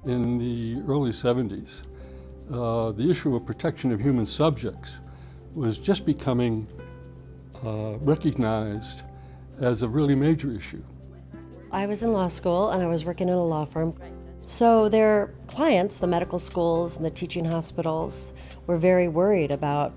In the early 70s, the issue of protection of human subjects was just becoming recognized as a really major issue. I was in law school and I was working in a law firm. So their clients, the medical schools and the teaching hospitals, were very worried about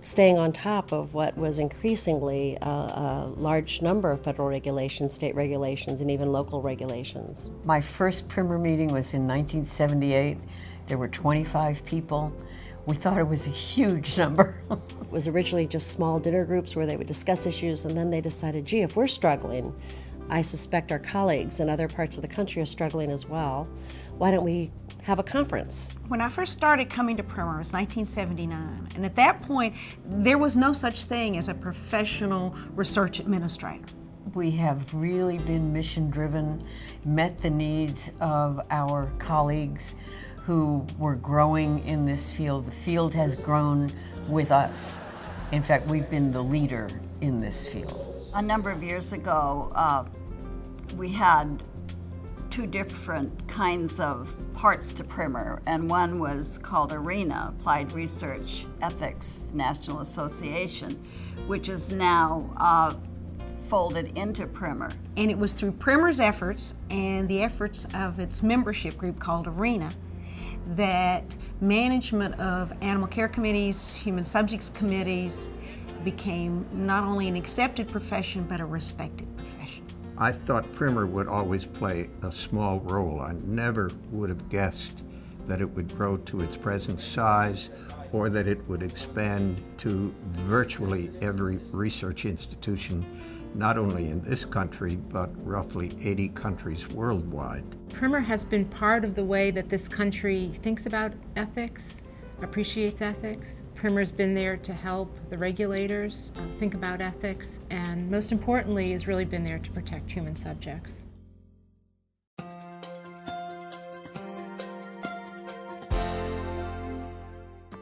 staying on top of what was increasingly a large number of federal regulations, state regulations, and even local regulations. My first PRIM&R meeting was in 1978. There were 25 people. We thought it was a huge number. It was originally just small dinner groups where they would discuss issues, and then they decided, gee, if we're struggling, I suspect our colleagues in other parts of the country are struggling as well. Why don't we have a conference? When I first started coming to PRIM&R, it was 1979, and at that point, there was no such thing as a professional research administrator. We have really been mission-driven, met the needs of our colleagues who were growing in this field. The field has grown with us. In fact, we've been the leader in this field. A number of years ago, we had two different kinds of parts to PRIM&R, and one was called ARENA, Applied Research Ethics National Association, which is now folded into PRIM&R. And it was through PRIM&R's efforts and the efforts of its membership group called ARENA that management of animal care committees, human subjects committees became not only an accepted profession but a respected profession. I thought PRIM&R would always play a small role. I never would have guessed that it would grow to its present size or that it would expand to virtually every research institution, not only in this country, but roughly 80 countries worldwide. PRIM&R has been part of the way that this country thinks about ethics, appreciates ethics. PRIM&R's been there to help the regulators think about ethics, and most importantly, has really been there to protect human subjects.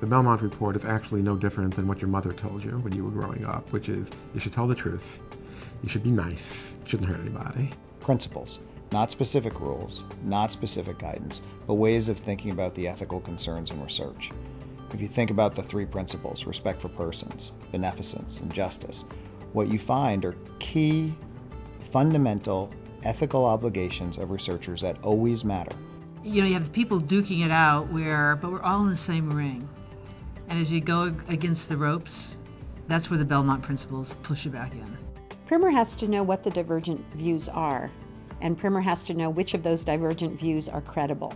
The Belmont Report is actually no different than what your mother told you when you were growing up, which is you should tell the truth, you should be nice, you shouldn't hurt anybody. Principles, not specific rules, not specific guidance, but ways of thinking about the ethical concerns in research. If you think about the three principles, respect for persons, beneficence, and justice, what you find are key, fundamental, ethical obligations of researchers that always matter. You know, you have the people duking it out but we're all in the same ring. And as you go against the ropes, that's where the Belmont principles push you back in. PRIM&R has to know what the divergent views are, and PRIM&R has to know which of those divergent views are credible.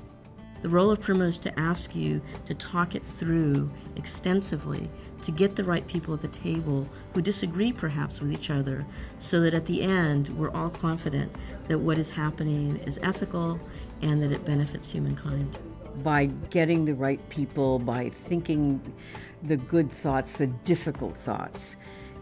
The role of PRIM&R is to ask you to talk it through extensively to get the right people at the table who disagree perhaps with each other, so that at the end we're all confident that what is happening is ethical and that it benefits humankind. By getting the right people, by thinking the good thoughts, the difficult thoughts.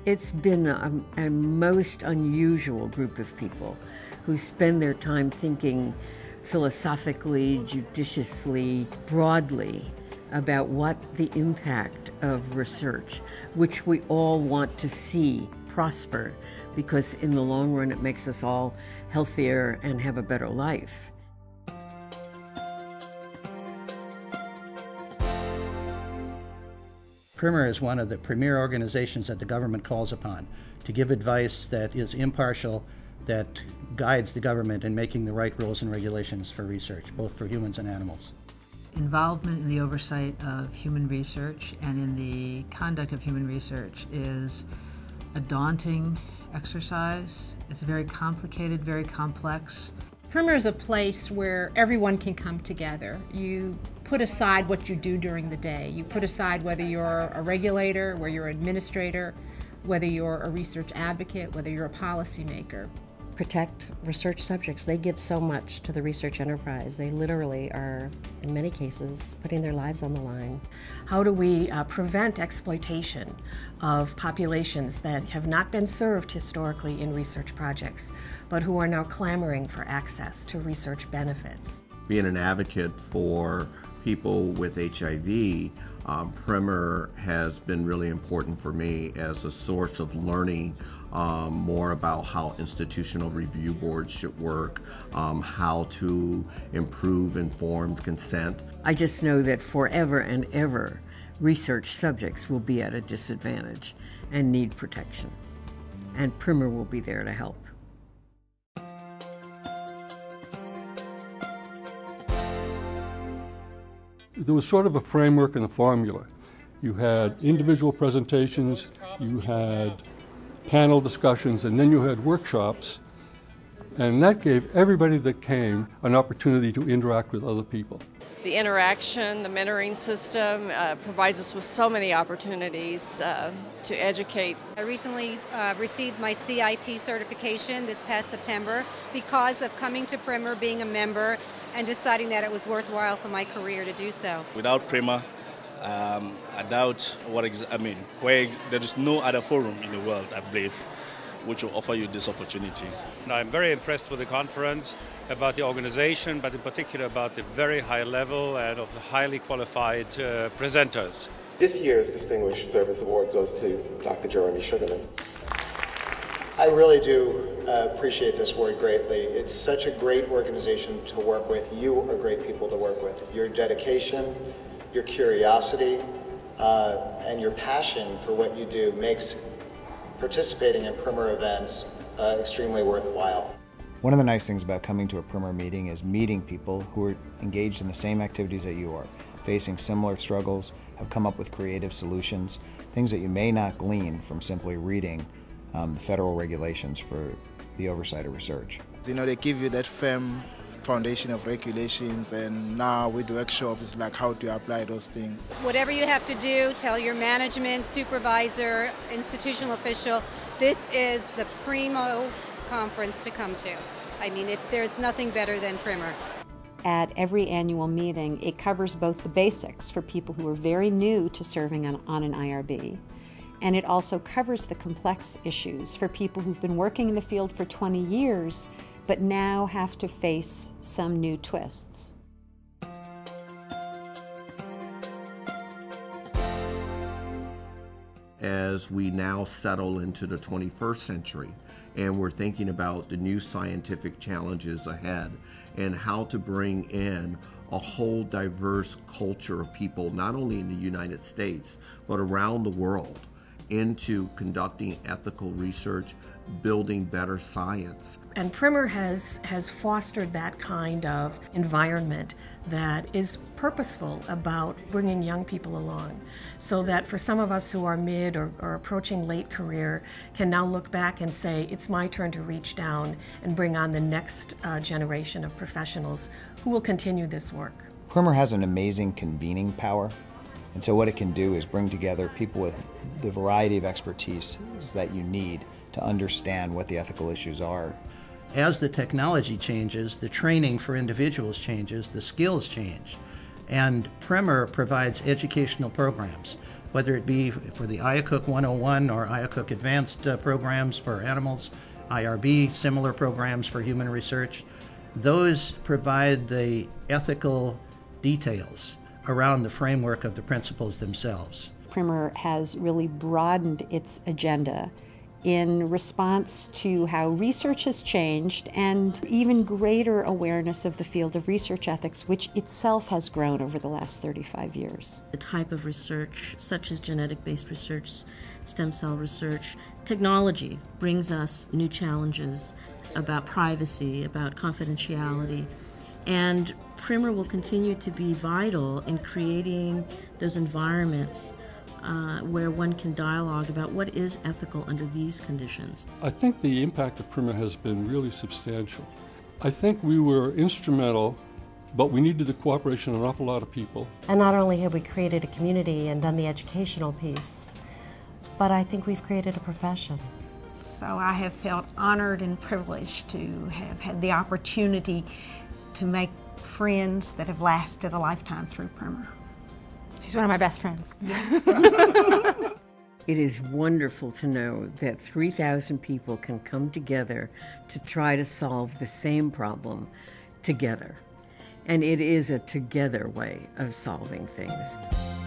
It's been a most unusual group of people who spend their time thinking philosophically, judiciously, broadly about what the impact of research, which we all want to see prosper, because in the long run it makes us all healthier and have a better life. PRIM&R is one of the premier organizations that the government calls upon to give advice that is impartial, that guides the government in making the right rules and regulations for research, both for humans and animals. Involvement in the oversight of human research and in the conduct of human research is a daunting exercise. It's very complicated, very complex. PRIM&R is a place where everyone can come together. You put aside what you do during the day. You put aside whether you're a regulator, whether you're an administrator, whether you're a research advocate, whether you're a policymaker. Protect research subjects. They give so much to the research enterprise. They literally are, in many cases, putting their lives on the line. How do we prevent exploitation of populations that have not been served historically in research projects, but who are now clamoring for access to research benefits? Being an advocate for people with HIV, PRIM&R has been really important for me as a source of learning more about how institutional review boards should work, how to improve informed consent. I just know that forever and ever, research subjects will be at a disadvantage and need protection. And PRIM&R will be there to help. There was sort of a framework and a formula. You had individual presentations, you had panel discussions, and then you had workshops, and that gave everybody that came an opportunity to interact with other people. The interaction, the mentoring system provides us with so many opportunities to educate. I recently received my CIP certification this past September because of coming to PRIM&R, being a member, and deciding that it was worthwhile for my career to do so. Without PRIM&R, I doubt where there is no other forum in the world, I believe, which will offer you this opportunity. I'm very impressed with the conference, about the organization, but in particular about the very high level and of the highly qualified presenters. This year's Distinguished Service Award goes to Dr. Jeremy Sugarman. I really do appreciate this award greatly. It's such a great organization to work with. You are great people to work with. Your dedication, your curiosity, and your passion for what you do makes participating in PRIM&R events extremely worthwhile. One of the nice things about coming to a PRIM&R meeting is meeting people who are engaged in the same activities that you are, facing similar struggles, have come up with creative solutions, things that you may not glean from simply reading the federal regulations for the oversight of research. You know, they give you that firm foundation of regulations, and now with workshops, like how to apply those things. Whatever you have to do, tell your management, supervisor, institutional official, this is the primo conference to come to. I mean, there's nothing better than PRIM&R. At every annual meeting, it covers both the basics for people who are very new to serving on an IRB, and it also covers the complex issues for people who've been working in the field for 20 years but now have to face some new twists. As we now settle into the 21st century and we're thinking about the new scientific challenges ahead and how to bring in a whole diverse culture of people, not only in the United States, but around the world, into conducting ethical research, building better science. And PRIM&R has fostered that kind of environment that is purposeful about bringing young people along, so that for some of us who are mid or approaching late career can now look back and say, it's my turn to reach down and bring on the next generation of professionals who will continue this work. PRIM&R has an amazing convening power. And so what it can do is bring together people with the variety of expertise that you need to understand what the ethical issues are. As the technology changes, the training for individuals changes, the skills change. And PRIM&R provides educational programs, whether it be for the IACUC 101 or IACUC Advanced programs for animals, IRB, similar programs for human research. Those provide the ethical details around the framework of the principles themselves. PRIM&R has really broadened its agenda in response to how research has changed and even greater awareness of the field of research ethics, which itself has grown over the last 35 years. The type of research, such as genetic-based research, stem cell research, technology brings us new challenges about privacy, about confidentiality, and PRIM&R will continue to be vital in creating those environments where one can dialogue about what is ethical under these conditions. I think the impact of PRIM&R has been really substantial. I think we were instrumental, but we needed the cooperation of an awful lot of people. And not only have we created a community and done the educational piece, but I think we've created a profession. So I have felt honored and privileged to have had the opportunity to make friends that have lasted a lifetime through PRIM&R. She's one of my best friends. It is wonderful to know that 3,000 people can come together to try to solve the same problem together. And it is a together way of solving things.